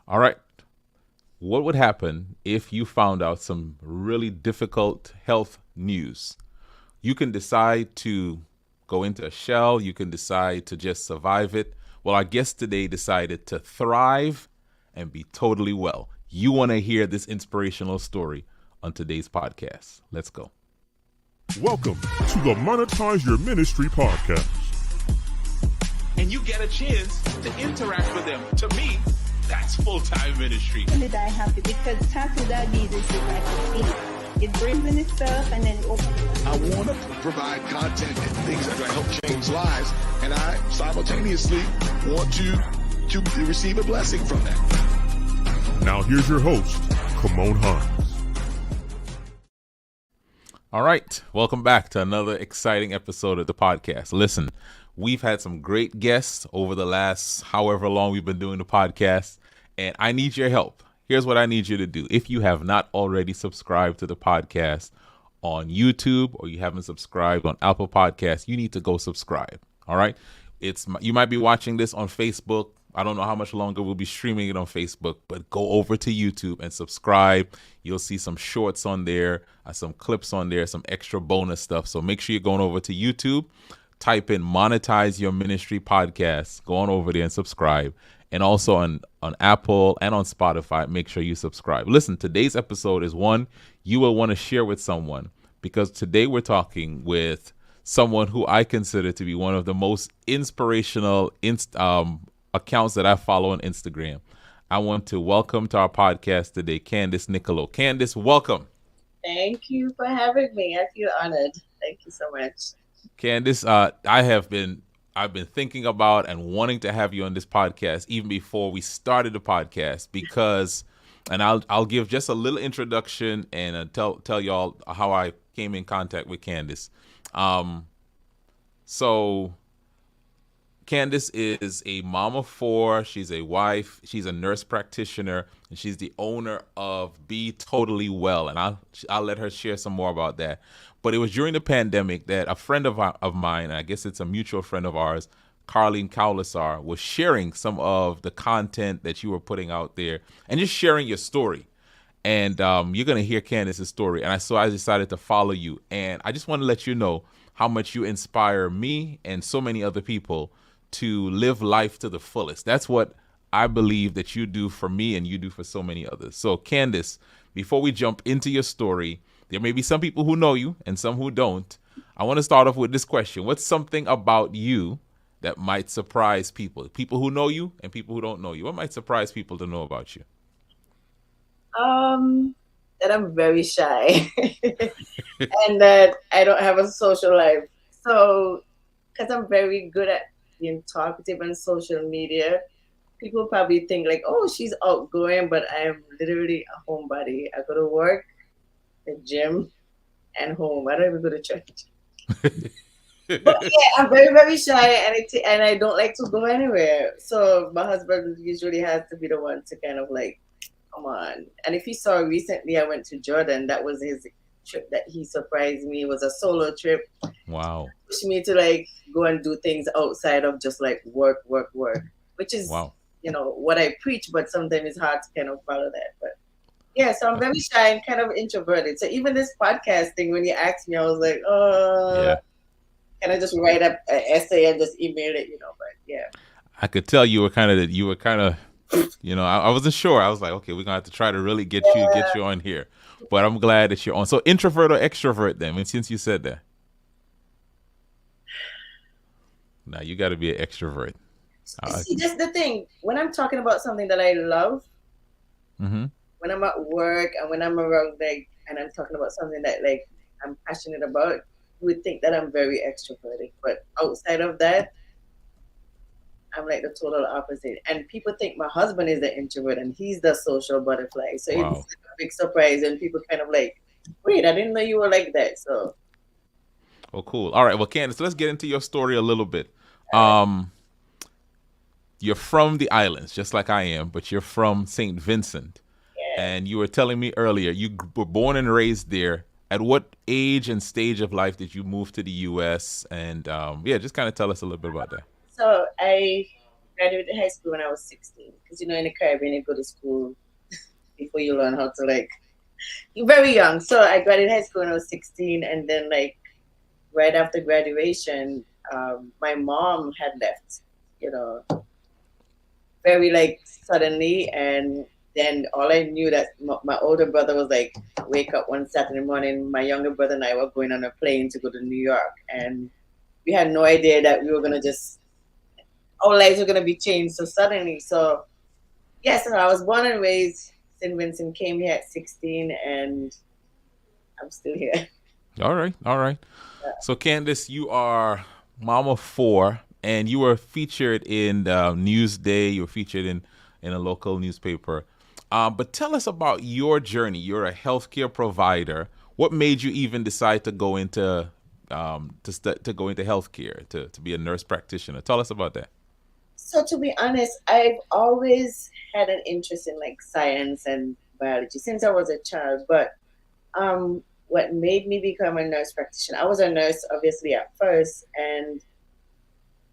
All right. What would happen if you found out some really difficult health news? You can decide to go into a shell. You can decide to just survive it. Well, our guest today decided to thrive and be totally well. You want to hear this inspirational story on today's podcast. Let's go. Welcome to the Monetize Your Ministry podcast. And you get a chance to interact with them. To me, that's full-time ministry. Did I happy because tackle diabetes is like a seed. It brings in itself and then it opens it up. I want to provide content and things that are going to help change lives, and I simultaneously want to receive a blessing from that. Now here's your host, Kamon Hans. All right. Welcome back to another exciting episode of the podcast. Listen, we've had some great guests over the last however long we've been doing the podcast, and I need your help. Here's what I need you to do. If you have not already subscribed to the podcast on YouTube or you haven't subscribed on Apple Podcasts, you need to go subscribe. All right. You might be watching this on Facebook. I don't know how much longer we'll be streaming it on Facebook, but go over to YouTube and subscribe. You'll see some shorts on there, some clips on there, some extra bonus stuff. So make sure you're going over to YouTube, type in Monetize Your Ministry Podcast, go on over there and subscribe. And also on Apple and on Spotify, make sure you subscribe. Listen, today's episode is one you will want to share with someone, because today we're talking with someone who I consider to be one of the most inspirational accounts that I follow on Instagram. I want to welcome to our podcast today, Candace Nicoleau. Candace, welcome. Thank you for having me. I feel honored. Thank you so much. Candace, I've been thinking about and wanting to have you on this podcast even before we started the podcast, because, and I'll give just a little introduction and tell y'all how I came in contact with Candace. So Candace is a mom of four. She's a wife. She's a nurse practitioner, and she's the owner of Be Totally Well. And I'll let her share some more about that. But it was during the pandemic that a friend of mine, and I guess it's a mutual friend of ours, Carlene Kaulasar, was sharing some of the content that you were putting out there and just sharing your story. And you're going to hear Candace's story. And so I decided to follow you. And I just want to let you know how much you inspire me and so many other people to live life to the fullest. That's what I believe that you do for me and you do for so many others. So Candace, before we jump into your story, there may be some people who know you and some who don't. I want to start off with this question. What's something about you that might surprise people who know you and people who don't know you? What might surprise people to know about you? That I'm very shy and that I don't have a social life. So, because I'm very good at being talkative on social media, people probably think like, oh, she's outgoing, but I'm literally a homebody. I go to work, the gym, and home. I don't even go to church. But yeah, I'm very, very shy, and I don't like to go anywhere. So my husband usually has to be the one to kind of like, come on. And if you saw recently, I went to Jordan. That was his trip that he surprised me. It was a solo trip. Wow. Pushed me to like go and do things outside of just like work, which is, what I preach, but sometimes it's hard to kind of follow that. But yeah, so I'm very shy and kind of introverted. So even this podcast thing, when you asked me, I was like, can I just write up an essay and just email it, but yeah. I could tell you were kind of, I wasn't sure. I was like, okay, we're going to have to try to really get you on here. But I'm glad that you're on. So introvert or extrovert then, since you said that? Now you got to be an extrovert. See, that's the thing. When I'm talking about something that I love, mm-hmm. when I'm at work and when I'm around, and I'm talking about something that I'm passionate about, you would think that I'm very extroverted. But outside of that, I'm like the total opposite. And people think my husband is the introvert and he's the social butterfly. So wow. It's a big surprise, and people kind of like, wait, I didn't know you were like that. So. Oh, cool. All right. Well, Candace, let's get into your story a little bit. You're from the islands, just like I am, but you're from St. Vincent. Yeah. And you were telling me earlier, you were born and raised there. At what age and stage of life did you move to the U.S.? And just kind of tell us a little bit about that. So I graduated high school when I was 16. Because, in the Caribbean, you go to school before you learn how to, you're very young. So I graduated high school when I was 16. And then, right after graduation, my mom had left, you know, very, suddenly. And then all I knew that my older brother was, wake up one Saturday morning, my younger brother and I were going on a plane to go to New York. And we had no idea that we were going to our lives were going to be changed so suddenly. So, yes, I was born and raised St. Vincent, came here at 16, and I'm still here. All right. All right. So, Candace, you are mom of four, and you were featured in Newsday. You were featured in a local newspaper. But tell us about your journey. You're a healthcare provider. What made you even decide to go into to go into healthcare, to be a nurse practitioner? Tell us about that. So, to be honest, I've always had an interest in science and biology since I was a child. But what made me become a nurse practitioner? I was a nurse, obviously, at first, and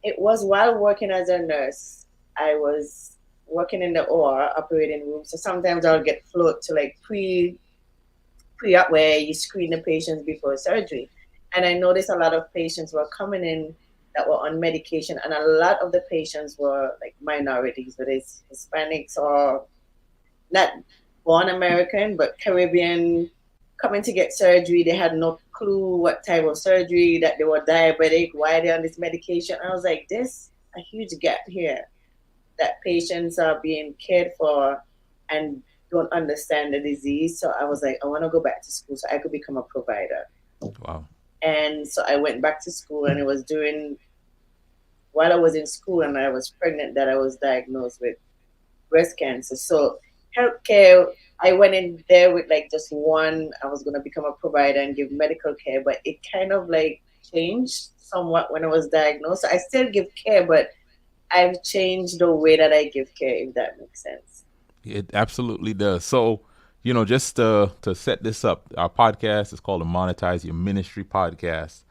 it was while working as a nurse. I was working in the OR operating room, so sometimes I'll get float to pre-op where you screen the patients before surgery. And I noticed a lot of patients were coming in that were on medication, and a lot of the patients were minorities, whether it's Hispanics or not born American, but Caribbean, coming to get surgery. They had no clue what type of surgery, that they were diabetic, why they're on this medication. I was like, there's a huge gap here, that patients are being cared for and don't understand the disease. So I was like, I want to go back to school so I could become a provider. Wow. And so I went back to school, and it was while I was in school and I was pregnant, that I was diagnosed with breast cancer. So healthcare, I went in there with just one, I was going to become a provider and give medical care, but it kind of changed somewhat when I was diagnosed. So I still give care, but I've changed the way that I give care, if that makes sense. It absolutely does. So, just to set this up, our podcast is called the Monetize Your Ministry podcast.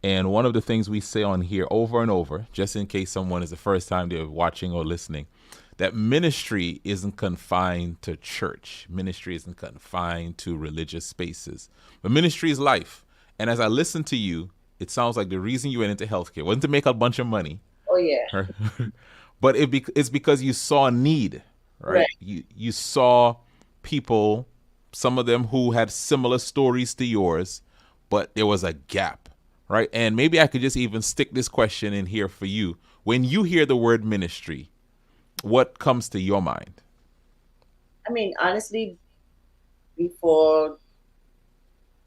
And one of the things we say on here over and over, just in case someone is the first time they're watching or listening, that ministry isn't confined to church. Ministry isn't confined to religious spaces. But ministry is life. And as I listen to you, it sounds like the reason you went into healthcare wasn't to make a bunch of money. Oh, yeah. But it's because you saw a need, right? You saw people, some of them who had similar stories to yours, but there was a gap, right? And maybe I could just even stick this question in here for you. When you hear the word ministry, what comes to your mind? I mean, honestly, before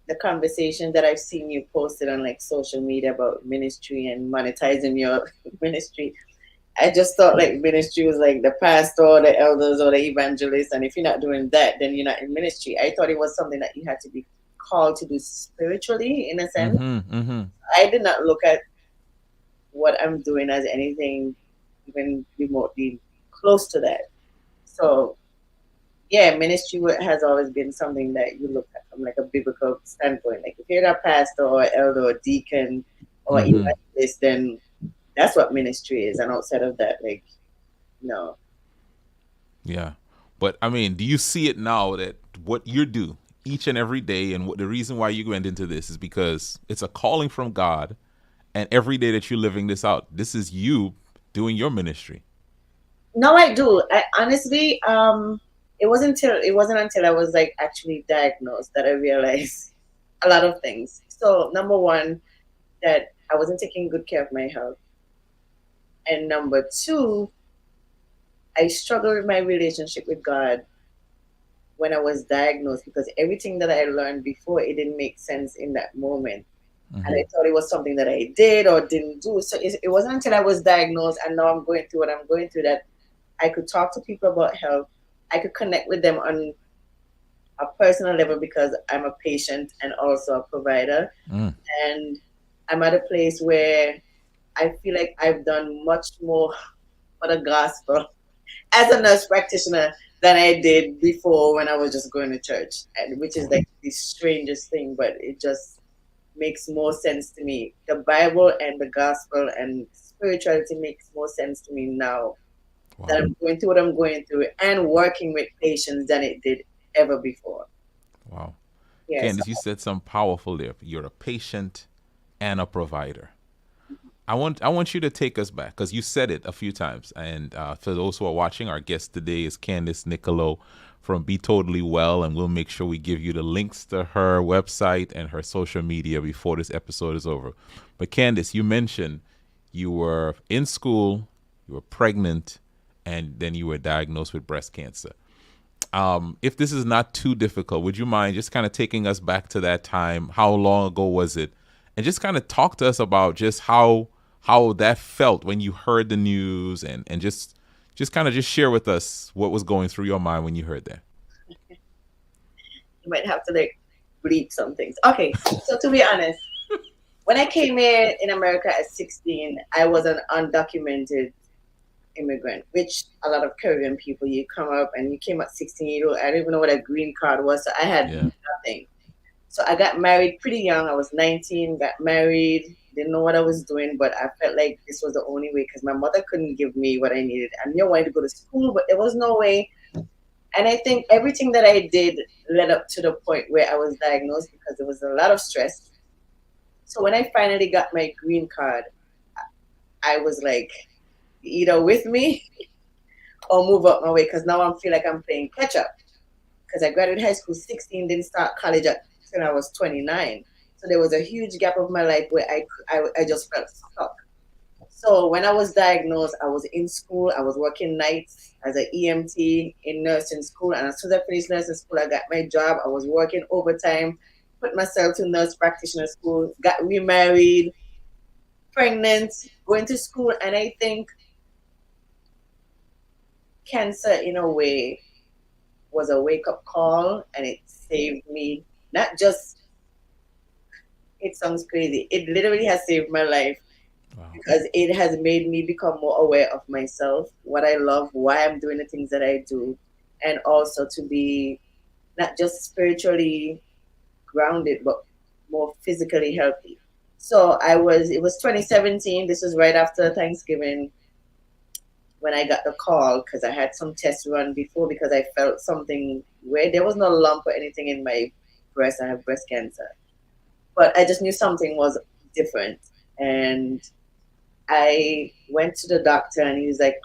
the conversation that I've seen you posted on social media about ministry and monetizing your ministry, I just thought ministry was the pastor, the elders, or the evangelist, and if you're not doing that, then you're not in ministry. I thought it was something that you had to be called to do spiritually, in a sense. I did not look at what I'm doing as anything even remotely close to that. So, yeah, ministry has always been something that you look at from a biblical standpoint. If you're a pastor or elder or deacon or evangelist, then that's what ministry is. And outside of that, no. Yeah. But I mean, do you see it now that what you do each and every day, and the reason why you went into this is because it's a calling from God, and every day that you're living this out, this is you doing your ministry? No, I do. I honestly, it wasn't until I was actually diagnosed that I realized a lot of things. So number one, that I wasn't taking good care of my health. And number two, I struggled with my relationship with God when I was diagnosed, because everything that I learned before, it didn't make sense in that moment. And I thought it was something that I did or didn't do. So it wasn't until I was diagnosed and now I'm going through what I'm going through that I could talk to people about health. I could connect with them on a personal level because I'm a patient and also a provider. And I'm at a place where I feel like I've done much more for the gospel as a nurse practitioner than I did before when I was just going to church, which is the strangest thing, but it just makes more sense to me. The Bible and the gospel and spirituality makes more sense to me now that Wow. I'm going through what I'm going through and working with patients than it did ever before. Wow. Yes. Candace, you said something powerful there. You're a patient and a provider. I want you to take us back because you said it a few times. And for those who are watching, our guest today is Candace Nicoleau from Be Totally Well, and we'll make sure we give you the links to her website and her social media before this episode is over. But Candace, you mentioned you were in school, you were pregnant, and then you were diagnosed with breast cancer. If this is not too difficult, would you mind just kind of taking us back to that time? How long ago was it? And just kind of talk to us about just how that felt when you heard the news, and just kind of just share with us what was going through your mind when you heard that. You might have to like bleep some things. Okay, so to be honest, when I came here in America at 16, I was an undocumented immigrant, which a lot of Caribbean people, you come up and you came at 16 years old. I don't even know what a green card was, so I had Yeah. nothing. So I got married pretty young. I was 19, got married, didn't know what I was doing, but I felt like this was the only way because my mother couldn't give me what I needed. I knew I wanted to go to school, but there was no way. And I think everything that I did led up to the point where I was diagnosed because there was a lot of stress. So when I finally got my green card, I was like, either with me or move up my way because now I feel like I'm playing catch up because I graduated high school 16, didn't start college until I was 29. So there was a huge gap of my life where I just felt stuck. So when I was diagnosed, I was in school. I was working nights as an EMT in nursing school. And as soon as I finished nursing school, I got my job. I was working overtime, put myself to nurse practitioner school, got remarried, pregnant, going to school. And I think cancer, in a way, was a wake-up call, and it saved me. Not just, it sounds crazy, it literally has saved my life. Wow. Because it has made me become more aware of myself, what I love, why I'm doing the things that I do, and also to be not just spiritually grounded, but more physically healthy. So it was 2017, this was right after Thanksgiving when I got the call because I had some tests run before because I felt something where there was no lump or anything in my breast. I have breast cancer. But I just knew something was different. And I went to the doctor and he was like,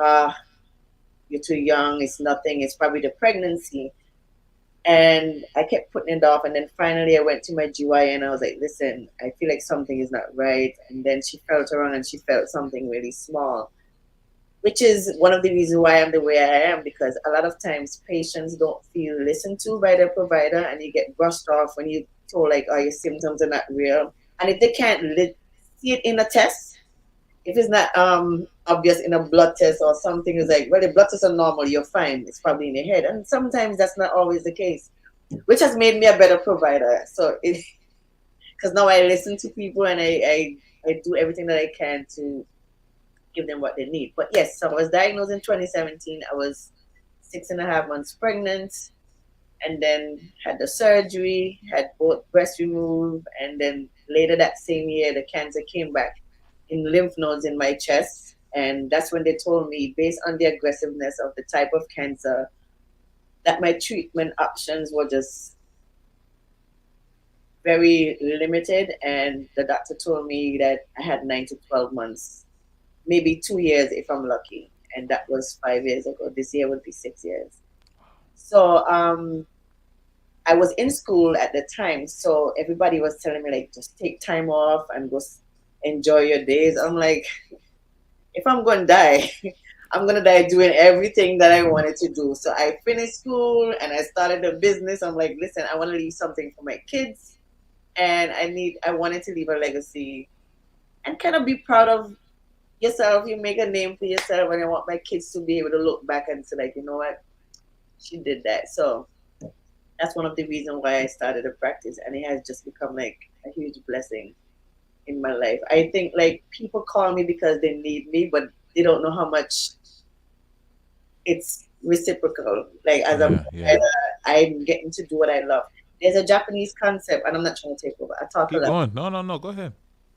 you're too young. It's nothing. It's probably the pregnancy. And I kept putting it off. And then finally I went to my GYN and I was like, listen, I feel like something is not right. And then she felt around and she felt something really small, which is one of the reasons why I'm the way I am, because a lot of times patients don't feel listened to by their provider and you get brushed off when you told like, oh, your symptoms are not real. And if they can't see it in a test, if it's not obvious in a blood test or something, it's like, well, the blood tests are normal, you're fine. It's probably in your head. And sometimes that's not always the case, which has made me a better provider. So because now I listen to people and I do everything that I can to give them what they need. But yes, so I was diagnosed in 2017. I was 6.5 months pregnant and then had the surgery, had both breasts removed. And then later that same year, the cancer came back in lymph nodes in my chest. And that's when they told me, based on the aggressiveness of the type of cancer, that my treatment options were just very limited. And the doctor told me that I had 9 to 12 months, maybe 2 years if I'm lucky. And that was 5 years ago. This year would be 6 years. So I was in school at the time. So everybody was telling me, like, just take time off and go enjoy your days. I'm like, if I'm going to die, I'm going to die doing everything that I wanted to do. So I finished school and I started a business. I'm like, listen, I want to leave something for my kids. And I wanted to leave a legacy and kind of be proud of yourself. You make a name for yourself, and I want my kids to be able to look back and say, like, you know what, she did that. So that's one of the reasons why I started a practice, and it has just become like a huge blessing in my life. I think like people call me because they need me, but they don't know how much it's reciprocal. Like as a provider, I'm getting to do what I love. There's a Japanese concept, and I'm not trying to take over. I talk Keep a lot. going. No. Go ahead.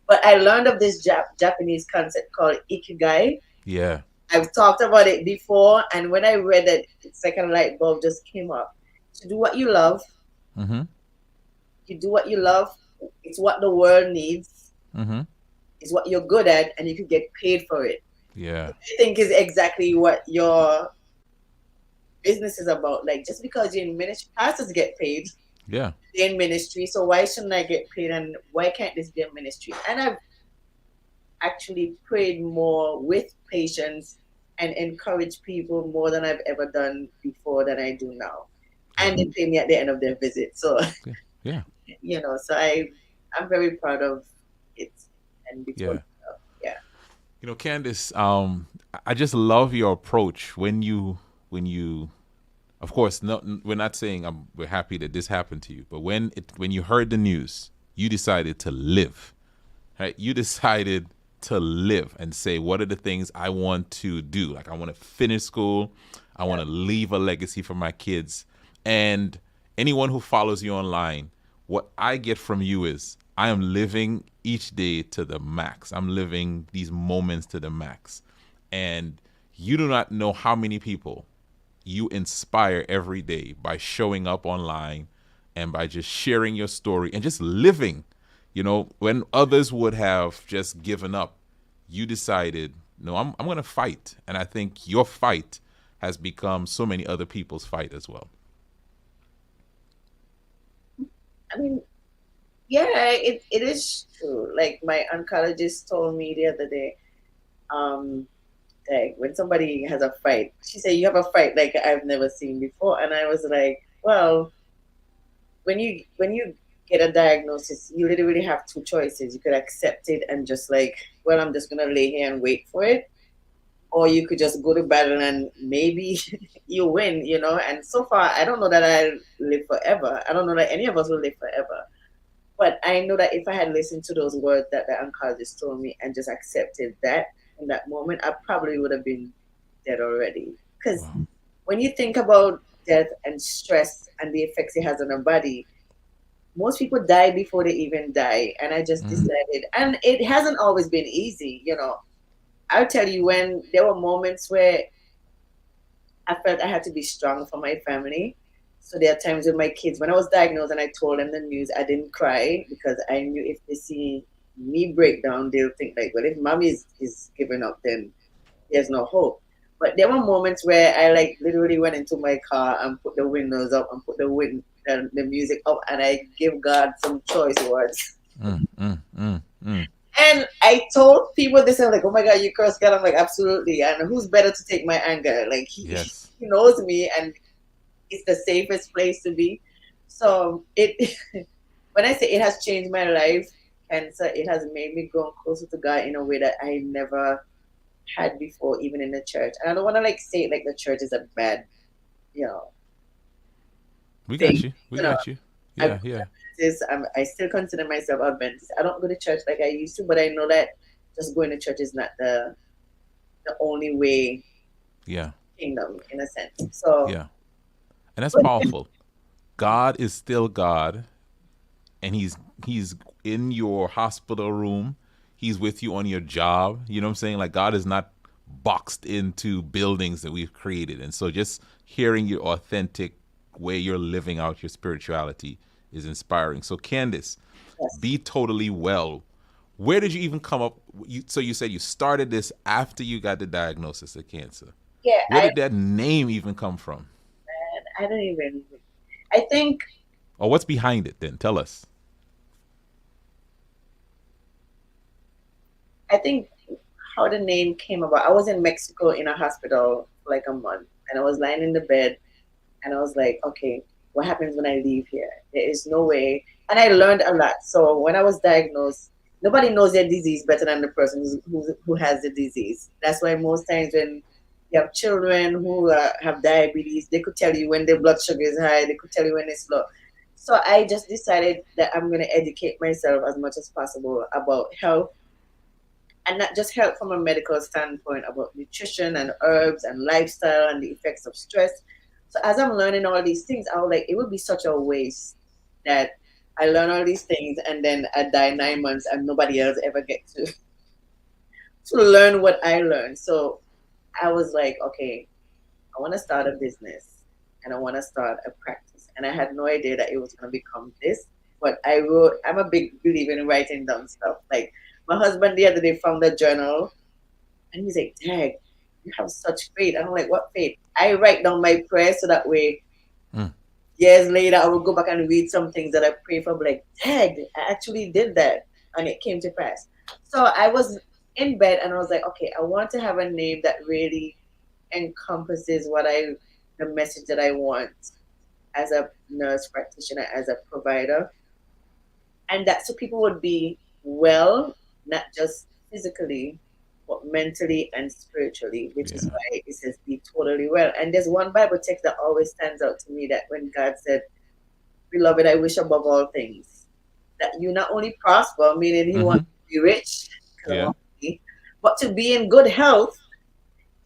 But I learned of this Japanese concept called ikigai. Yeah. I've talked about it before, and when I read it, it's like a light bulb just came up. To do what you love, Mm-hmm. you do what you love. It's what the world needs. Mm-hmm. It's what you're good at, and you could get paid for it. Yeah. I think is exactly what your business is about. Like, just because you're in ministry, pastors get paid. Yeah. They're in ministry, so why shouldn't I get paid? And why can't this be a ministry? And I've actually prayed more with patience and encouraged people more than I've ever done before than I do now. And they pay me at the end of their visit. So, Yeah. so I'm very proud of it. And before, Yeah. Candace, I just love your approach when you, of course, no, we're not saying we're happy that this happened to you, but when you heard the news, you decided to live, right? You decided to live and say, what are the things I want to do? Like, I want to finish school. I want to leave a legacy for my kids. And anyone who follows you online, what I get from you is I am living each day to the max. I'm living these moments to the max. And you do not know how many people you inspire every day by showing up online and by just sharing your story and just living. When others would have just given up, you decided, no, I'm going to fight. And I think your fight has become so many other people's fight as well. I mean, yeah, it is true. Like, my oncologist told me the other day, like, when somebody has a fight, she said, you have a fight like I've never seen before. And I was like, well, when you get a diagnosis, you literally have two choices. You could accept it and just like, well, I'm just gonna lay here and wait for it, or you could just go to battle and maybe you win, And so far, I don't know that I'll live forever. I don't know that any of us will live forever. But I know that if I had listened to those words that the oncologist told me and just accepted that in that moment, I probably would have been dead already. Because when you think about death and stress and the effects it has on our body, most people die before they even die. And I just decided, and it hasn't always been easy, I'll tell you, when there were moments where I felt I had to be strong for my family. So there are times with my kids, when I was diagnosed and I told them the news, I didn't cry because I knew if they see me break down, they'll think like, well, if mommy is giving up, then there's no hope. But there were moments where I like literally went into my car and put the windows up and put the music up, and I give God some choice words. And I told people this, and like, oh my God, you curse God. I'm like, absolutely. And who's better to take my anger? Like, he knows me, and it's the safest place to be. So when I say it has changed my life, cancer, it has made me grow closer to God in a way that I never had before, even in the church. And I don't want to like say it like the church is a bad, We thing. got you. We got you. Yeah. I still consider myself Adventist. I don't go to church like I used to, but I know that just going to church is not the only way. Yeah. Kingdom, in a sense. So yeah, and that's powerful. God is still God, and He's in your hospital room. He's with you on your job. You know what I'm saying? Like, God is not boxed into buildings that we've created. And so just hearing your authentic way you're living out your spirituality is inspiring. So Candace, Be Totally Well. Where did you even come up? So you said you started this after you got the diagnosis of cancer. Yeah. Where did that name even come from? Man, I don't even. I think. Or what's behind it then? Tell us. I think how the name came about. I was in Mexico in a hospital for like a month, and I was lying in the bed, and I was like, okay, what happens when I leave here? There is no way. And I learned a lot. So when I was diagnosed, nobody knows their disease better than the person who has the disease. That's why most times when you have children who have diabetes, they could tell you when their blood sugar is high, they could tell you when it's low. So I just decided that I'm going to educate myself as much as possible about health, and not just health from a medical standpoint, about nutrition and herbs and lifestyle and the effects of stress. So as I'm learning all these things, I was like, it would be such a waste that I learn all these things and then I die 9 months and nobody else ever get to learn what I learned. So I was like, okay, I want to start a business and I want to start a practice. And I had no idea that it was going to become this. But I'm a big believer in writing down stuff. Like my husband the other day found a journal and he's like, Dad, you have such faith. And I'm like, what faith? I write down my prayers so that way years later I will go back and read some things that I pray for. I'm like, Dad, I actually did that. And it came to pass. So I was in bed and I was like, okay, I want to have a name that really encompasses the message that I want as a nurse practitioner, as a provider. And that so people would be well, not just physically, but mentally and spiritually, which is why it says be totally well. And there's one Bible text that always stands out to me, that when God said, Beloved, I wish above all things that you not only prosper, meaning he wants to be rich, but to be in good health,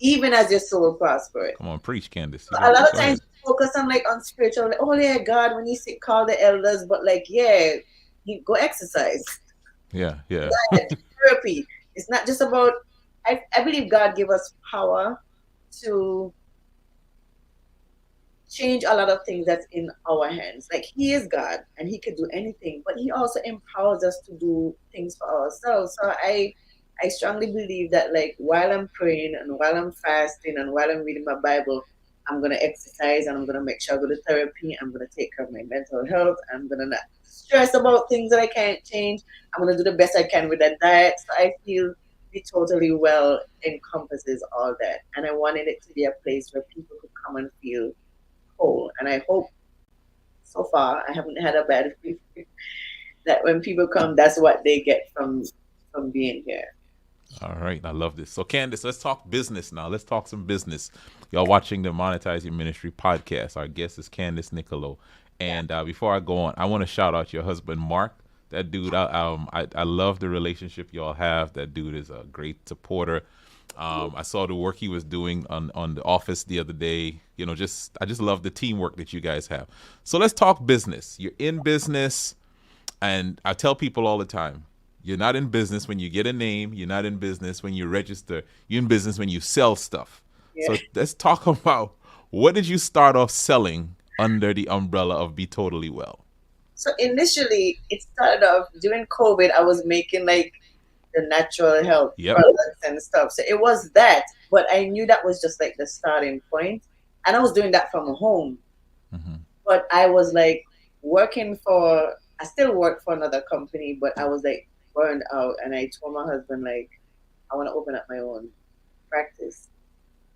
even as your soul prospered. Come on, preach, Candace. So a lot of times focus on on spiritual, like, oh yeah, God, when you sick, call the elders, but you go exercise. Therapy. It's not just about, I believe God gave us power to change a lot of things that's in our hands. Like he is God and he could do anything, but he also empowers us to do things for ourselves. So I strongly believe that while I'm praying and while I'm fasting and while I'm reading my Bible, I'm going to exercise and I'm going to make sure I go to therapy. I'm going to take care of my mental health. I'm going to not stress about things that I can't change. I'm going to do the best I can with that diet. So I feel Be Totally Well encompasses all that. And I wanted it to be a place where people could come and feel whole. And I hope so far I haven't had a bad feeling that when people come, that's what they get from being here. All right, I love this. So Candace, let's talk business now. Let's talk some business. Y'all watching the Monetizing Ministry podcast. Our guest is Candace Nicoleau. And before I go on, I want to shout out your husband, Mark. That dude, I love the relationship y'all have. That dude is a great supporter. I saw the work he was doing on the office the other day. I just love the teamwork that you guys have. So let's talk business. You're in business, and I tell people all the time, you're not in business when you get a name. You're not in business when you register. You're in business when you sell stuff. Yeah. So let's talk about, what did you start off selling under the umbrella of Be Totally Well? So initially, it started off during COVID. I was making the natural health products and stuff. So it was that, but I knew that was just the starting point. And I was doing that from home. But I was I still work for another company, but I was burned out. And I told my husband, I want to open up my own practice.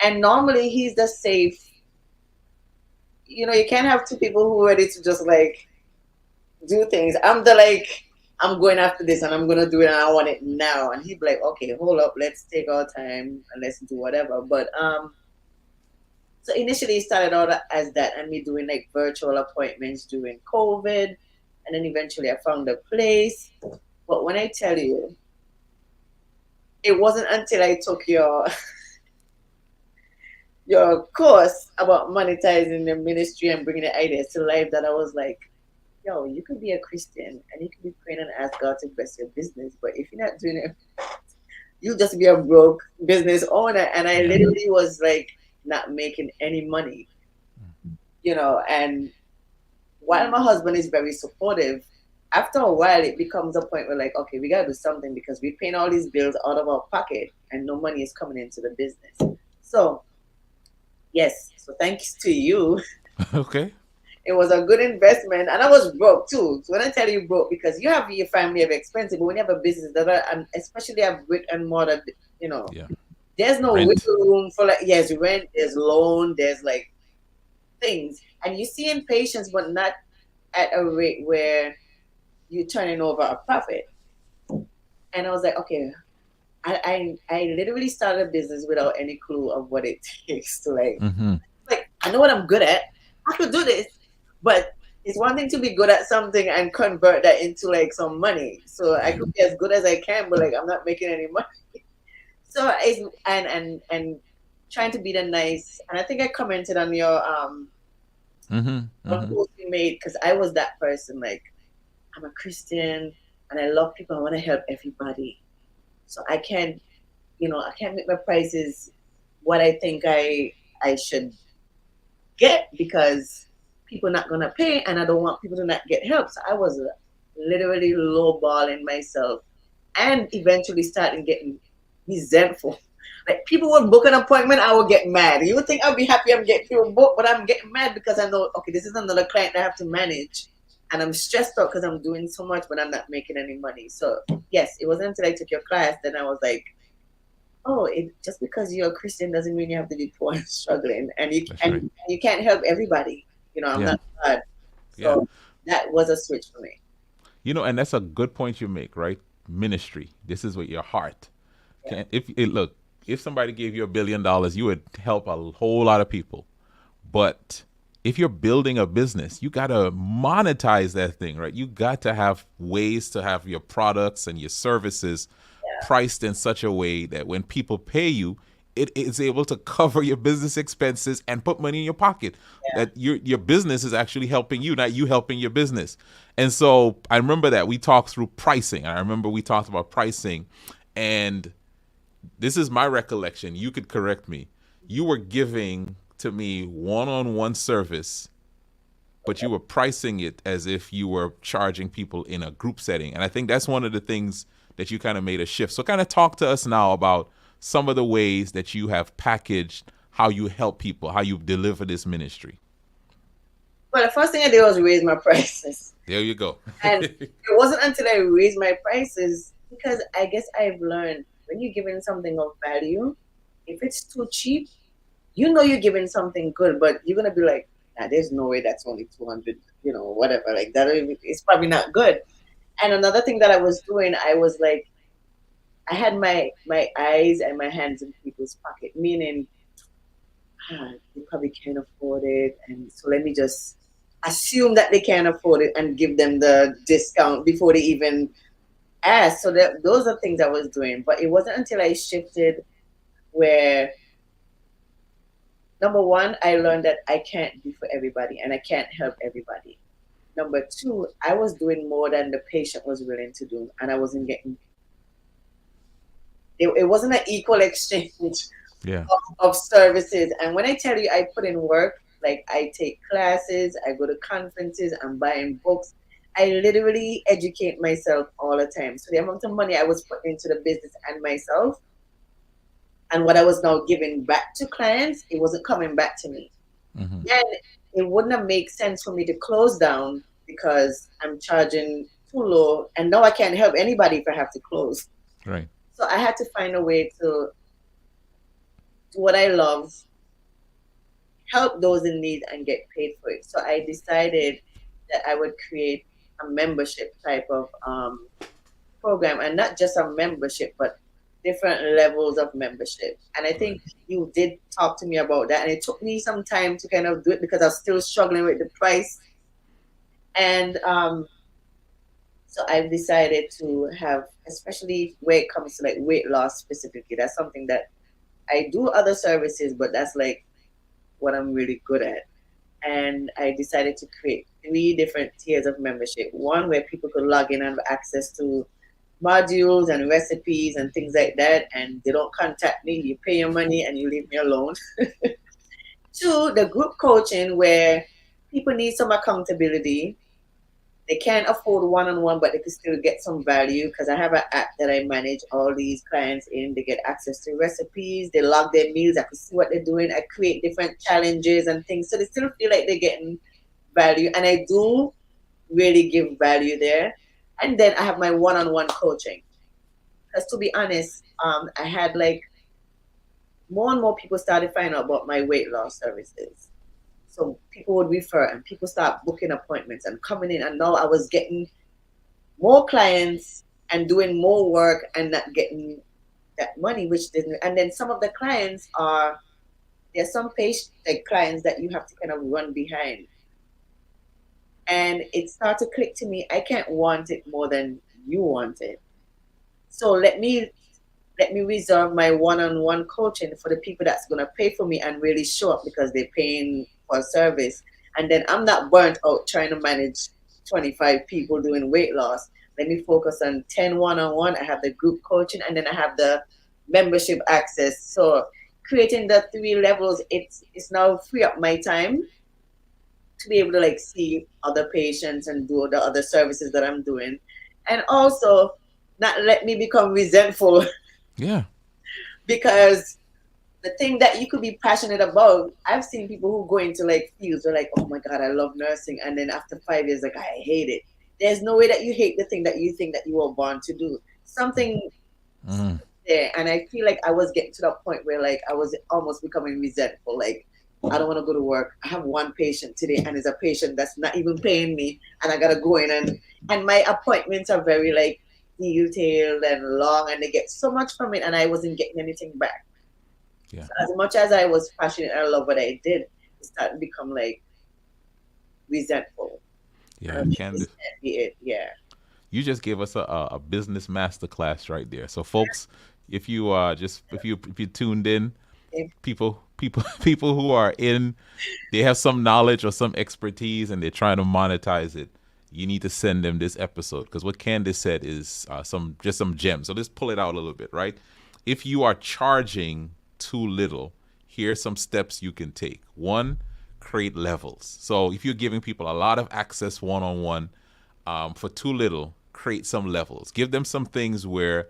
And normally he's the safe, you can't have two people who are ready to just do things. I'm I'm going after this and I'm going to do it and I want it now. And he'd be like, okay, hold up, let's take our time and let's do whatever. But so initially it started out as that, and me doing virtual appointments during COVID. And then eventually I found a place. But when I tell you, it wasn't until I took your course about monetizing the ministry and bringing the ideas to life that I was like, yo, you could be a Christian and you could be praying and ask God to bless your business, but if you're not doing it, you'll just be a broke business owner. And I literally was not making any money, and while my husband is very supportive, after a while it becomes a point where okay, we gotta do something because we're paying all these bills out of our pocket and no money is coming into the business. So yes, so thanks to you. Okay. It was a good investment, and I was broke too. So when I tell you broke, because you have your family of expensive, but when you have a business and especially a brick and mortar, there's no wiggle room for rent, there's loan, there's things, and you see in patients, but not at a rate where you're turning over a profit. And I was like, okay, I literally started a business without any clue of what it takes to I know what I'm good at. I could do this. But it's one thing to be good at something and convert that into some money. So I could be as good as I can, but I'm not making any money. So it's and trying to be the nice. And I think I commented on your post you made, because I was that person. I'm a Christian and I love people. I want to help everybody. So I can't make my prices what I think I should get, because people not gonna pay, and I don't want people to not get help. So I was literally lowballing myself, and eventually starting getting resentful. Like, people would book an appointment, I would get mad. You would think I'd be happy I'm getting people booked, but I'm getting mad because I know, okay, this is another client I have to manage, and I'm stressed out because I'm doing so much, but I'm not making any money. So yes, it wasn't until I took your class that I was like, oh, just because you're a Christian doesn't mean you have to be poor and struggling, and Right. you can't help everybody. I'm Yeah. not God. Yeah. So that was a switch for me. And that's a good point you make, right? Ministry. This is with your heart. Yeah. Look, if somebody gave you $1 billion, you would help a whole lot of people. But if you're building a business, you got to monetize that thing, right? You got to have ways to have your products and your services priced in such a way that when people pay you, it is able to cover your business expenses and put money in your pocket. That your business is actually helping you, not you helping your business. And so I remember that we talked through pricing. I remember we talked about pricing, and this is my recollection. You could correct me. You were giving to me one-on-one service, but you were pricing it as if you were charging people in a group setting. And I think that's one of the things that you kind of made a shift. So kind of talk to us now about some of the ways that you have packaged how you help people, how you deliver this ministry. Well, the first thing I did was raise my prices. There you go. And it wasn't until I raised my prices, because I guess I've learned, when you're giving something of value, if it's too cheap, you're giving something good, but you're going to be like, nah, there's no way that's only 200, whatever. Like, that it's probably not good. And another thing that I was doing, I was like, I had my eyes and my hands in people's pocket, meaning, they probably can't afford it. And so let me just assume that they can't afford it and give them the discount before they even ask. So those are things I was doing. But it wasn't until I shifted where, number one, I learned that I can't be for everybody and I can't help everybody. Number two, I was doing more than the patient was willing to do, and I wasn't getting. It wasn't an equal exchange of services. And when I tell you I put in work, like, I take classes, I go to conferences, I'm buying books. I literally educate myself all the time. So the amount of money I was putting into the business and myself, and what I was now giving back to clients, it wasn't coming back to me. Mm-hmm. And it wouldn't have made sense for me to close down because I'm charging too low, and now I can't help anybody if I have to close. Right. So I had to find a way to do what I love, help those in need, and get paid for it. So I decided that I would create a membership type of program, and not just a membership, but different levels of membership. And I think you did talk to me about that, and it took me some time to kind of do it because I was still struggling with the price. And so I've decided to have, especially when it comes to like weight loss specifically, that's something that I do other services, but that's like what I'm really good at. And I decided to create 3 different tiers of membership. One where people could log in and have access to modules and recipes and things like that, and they don't contact me. You pay your money and you leave me alone. 2, the group coaching, where people need some accountability. They can't afford one-on-one, but they can still get some value, because I have an app that I manage all these clients in. They get access to recipes, they log their meals, I can see what they're doing, I create different challenges and things, so they still feel like they're getting value, and I do really give value there. And then I have my one-on-one coaching, because to be honest, I had like more and more people started finding out about my weight loss services. So people would refer, and people start booking appointments and coming in. And now I was getting more clients and doing more work and not getting that money, which didn't. And then some of the clients there's some patient clients that you have to kind of run behind. And it started to click to me, I can't want it more than you want it. So let me reserve my one-on-one coaching for the people that's going to pay for me and really show up because they're paying for service. And then I'm not burnt out trying to manage 25 people doing weight loss. Let me focus on 10 one-on-one. I have the group coaching, and then I have the membership access. So creating the 3 levels, it's now free up my time to be able to like see other patients and do the other services that I'm doing, and also not let me become resentful Yeah. because the thing that you could be passionate about, I've seen people who go into like fields, they're like, oh my God, I love nursing. And then after 5 years, like, I hate it. There's no way that you hate the thing that you think that you were born to do. Something there. And I feel like I was getting to that point where like I was almost becoming resentful. Like, I don't want to go to work. I have one patient today and it's a patient that's not even paying me. And I got to go in and my appointments are very like detailed and long and they get so much from it and I wasn't getting anything back. Yeah. So as much as I was passionate and I love what I did, it started to become like resentful. Yeah, Candace, Yeah. you just gave us a business masterclass right there. So, folks, if you if you tuned in, people who are in, they have some knowledge or some expertise and they're trying to monetize it. You need to send them this episode because what Candace said is some gems. So let's pull it out a little bit, right? If you are charging too little, here's some steps you can take. 1, create levels. So if you're giving people a lot of access one-on-one for too little, create some levels. Give them some things where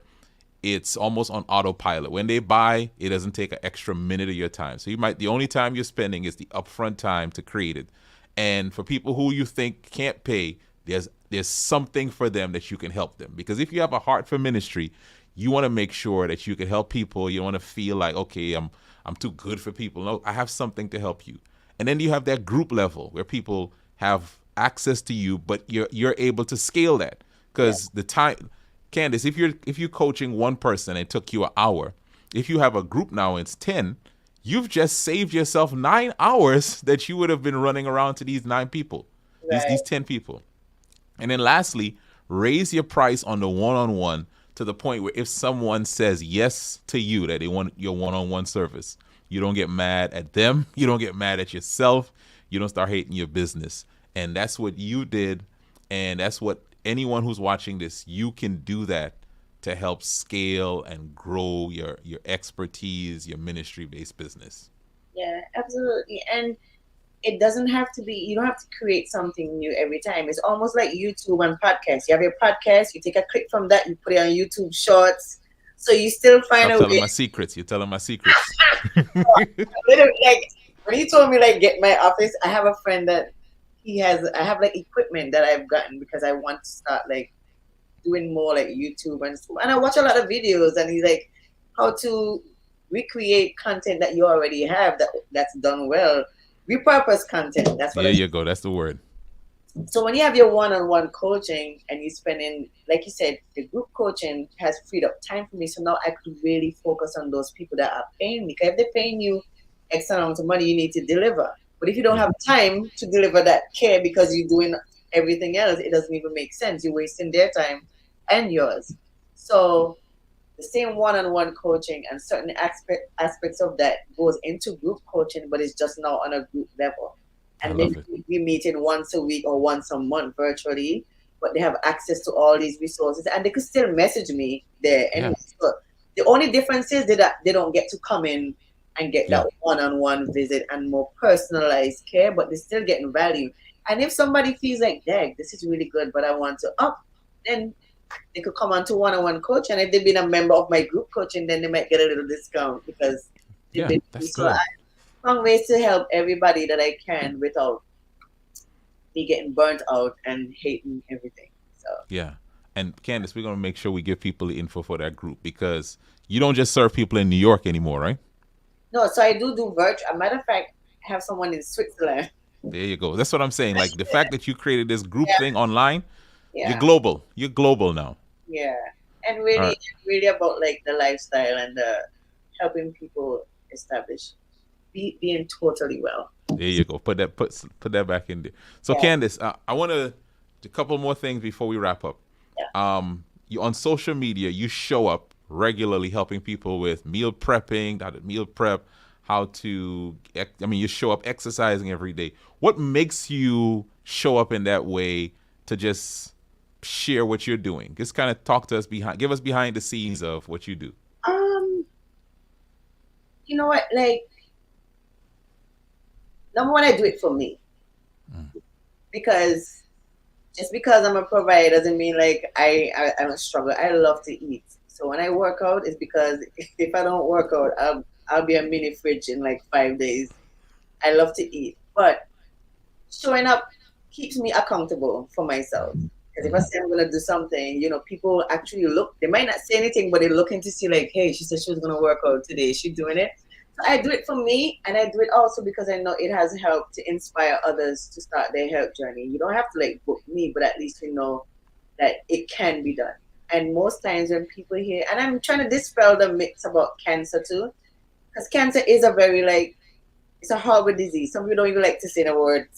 it's almost on autopilot. When they buy, it doesn't take an extra minute of your time. So the only time you're spending is the upfront time to create it. And for people who you think can't pay, there's something for them that you can help them. Because if you have a heart for ministry, you want to make sure that you can help people. You don't want to feel like, okay, I'm too good for people. No, I have something to help you. And then you have that group level where people have access to you, but you're able to scale that because the time. Candace, if you're coaching one person and it took you an hour, if you have a group now and it's 10, you've just saved yourself 9 hours that you would have been running around to these 9 people, these 10 people. And then lastly, raise your price on the one-on-one to the point where if someone says yes to you, that they want your one-on-one service, you don't get mad at them. You don't get mad at yourself. You don't start hating your business. And that's what you did. And that's what anyone who's watching this, you can do that to help scale and grow your expertise, your ministry-based business. Yeah, absolutely. And it doesn't have to be, you don't have to create something new every time. It's almost like YouTube and podcasts. You have your podcast, you take a clip from that, you put it on YouTube Shorts. So you still find Stop a telling way. my secrets. You're telling my secrets. Literally, like when you told me like get my office, I have a friend that I have like equipment that I've gotten because I want to start like doing more like YouTube and stuff. And I watch a lot of videos and he's like how to recreate content that you already have that's done well. Repurpose content. That's what There you go. That's the word. So when you have your one-on-one coaching and you spend in, like you said, the group coaching has freed up time for me. So now I could really focus on those people that are paying me. Because if they're paying you X amount of money, you need to deliver. But if you don't have time to deliver that care because you're doing everything else, it doesn't even make sense. You're wasting their time and yours. So the same one-on-one coaching and certain aspects of that goes into group coaching, but it's just now on a group level. And then we meet in once a week or once a month virtually, but they have access to all these resources and they could still message me there. Anyway. So the only difference is that they don't get to come in and get that one-on-one visit and more personalized care, but they're still getting value. And if somebody feels like, dang, this is really good, but I want to up, then they could come on to one-on-one coach. And if they've been a member of my group coaching, then they might get a little discount because that's good. I found ways to help everybody that I can without me getting burnt out and hating everything. So yeah. And Candace, we're going to make sure we give people the info for that group because you don't just serve people in New York anymore, right? No, so I do virtual. As a matter of fact, I have someone in Switzerland. There you go. That's what I'm saying. Like the fact that you created this group thing online, you're global. You're global now. Yeah. And really, really about like the lifestyle and helping people establish being totally well. There you go. Put that back in there. So Candace, I want to a couple more things before we wrap up. You on social media, you show up regularly helping people with meal prepping, how to meal prep, you show up exercising every day. What makes you show up in that way to just share what you're doing? Just kind of talk to us give us behind the scenes of what you do. you know what, like, number one, I do it for me. Because just because I'm a provider doesn't mean like I don't struggle. I love to eat. So when I work out, it's because if I don't work out, I'll be a mini fridge in like 5 days. I love to eat. But showing up keeps me accountable for myself. Because if I say I'm going to do something, you know, people actually look. They might not say anything, but they're looking to see like, hey, she said she was going to work out today. Is she doing it? So I do it for me, and I do it also because I know it has helped to inspire others to start their health journey. You don't have to like book me, but at least you know that it can be done. And most times when people hear, and I'm trying to dispel the myths about cancer too, because cancer is a very like, it's a horrible disease. Some people don't even like to say the word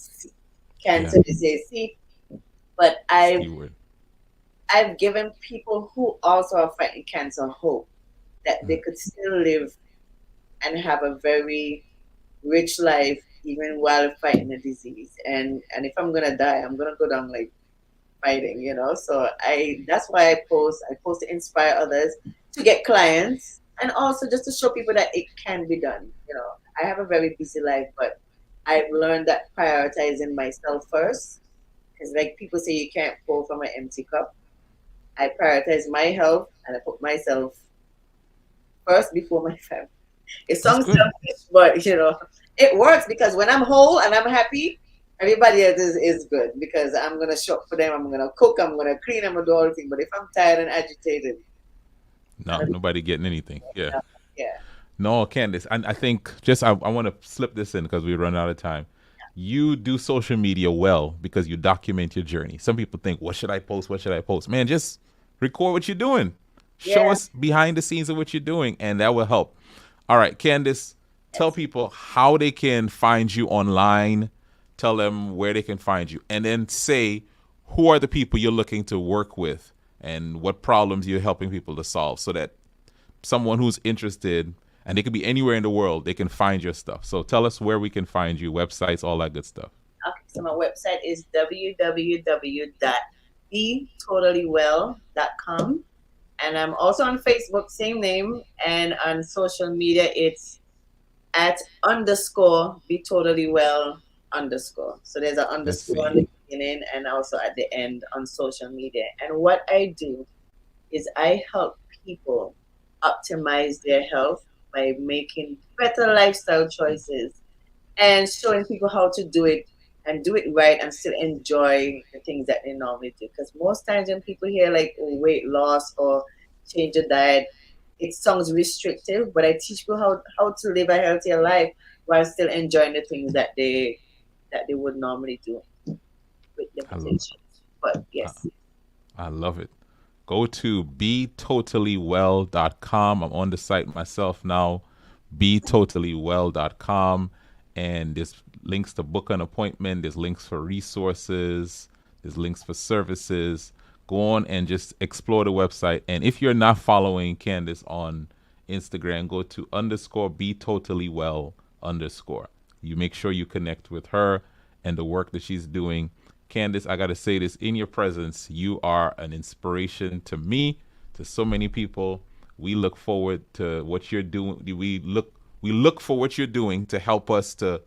cancer. They say C, but I've given people who also are fighting cancer hope that they could still live and have a very rich life even while fighting the disease. And if I'm gonna die, I'm gonna go down like fighting, you know. So that's why I post to inspire others to get clients, and also just to show people that it can be done. You know, I have a very busy life, but I've learned that prioritizing myself first, because like people say you can't pour from an empty cup. I prioritize my health and I put myself first before my family. It sounds selfish, but you know, it works because when I'm whole and I'm happy, everybody else is good because I'm gonna shop for them, I'm gonna cook, I'm gonna clean, I'm gonna do all the things. But if I'm tired and agitated, nobody getting anything. Yeah. Yeah. No, Candace, I think just I want to slip this in because we run out of time. You do social media well because you document your journey. Some people think, what should I post? What should I post? Man, just record what you're doing. Show us behind the scenes of what you're doing, and that will help. All right, Candace, tell people how they can find you online. Tell them where they can find you. And then say who are the people you're looking to work with and what problems you're helping people to solve so that someone who's interested, and they could be anywhere in the world, they can find your stuff. So tell us where we can find you, websites, all that good stuff. Okay, so my website is www.betotallywell.com. And I'm also on Facebook, same name. And on social media, it's @_BeTotallyWell_. So there's an underscore on the beginning and also at the end on social media. And what I do is I help people optimize their health by making better lifestyle choices and showing people how to do it and do it right and still enjoy the things that they normally do. Because most times when people hear like weight loss or change your diet, it sounds restrictive, but I teach people how to live a healthier life while still enjoying the things that they would normally do with limitations. But yes. I love it. Go to betotallywell.com. I'm on the site myself now, betotallywell.com. And there's links to book an appointment. There's links for resources. There's links for services. Go on and just explore the website. And if you're not following Candace on Instagram, go to _betotallywell_. You make sure you connect with her and the work that she's doing. Candace, I got to say this in your presence. You are an inspiration to me, to so many people. We look forward to what you're doing. We look for what you're doing to help us to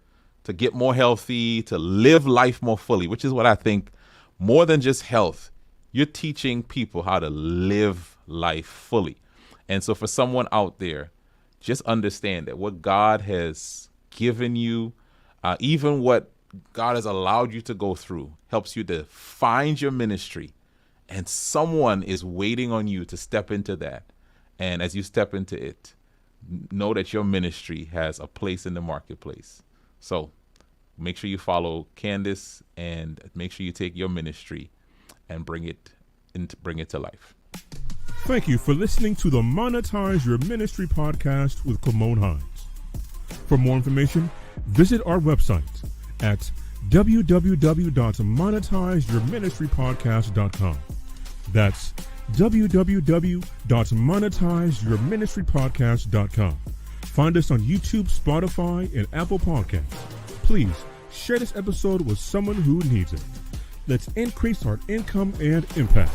get more healthy, to live life more fully, which is what I think more than just health. You're teaching people how to live life fully. And so for someone out there, just understand that what God has given you, even what God has allowed you to go through, helps you to find your ministry. And someone is waiting on you to step into that. And as you step into it, know that your ministry has a place in the marketplace. So make sure you follow Candace and make sure you take your ministry and bring it to life. Thank you for listening to the Monetize Your Ministry podcast with Kimon Hines. For more information, visit our website at www.monetizeyourministrypodcast.com. That's www.monetizeyourministrypodcast.com. Find us on YouTube, Spotify, and Apple Podcasts. Please share this episode with someone who needs it. Let's increase our income and impact.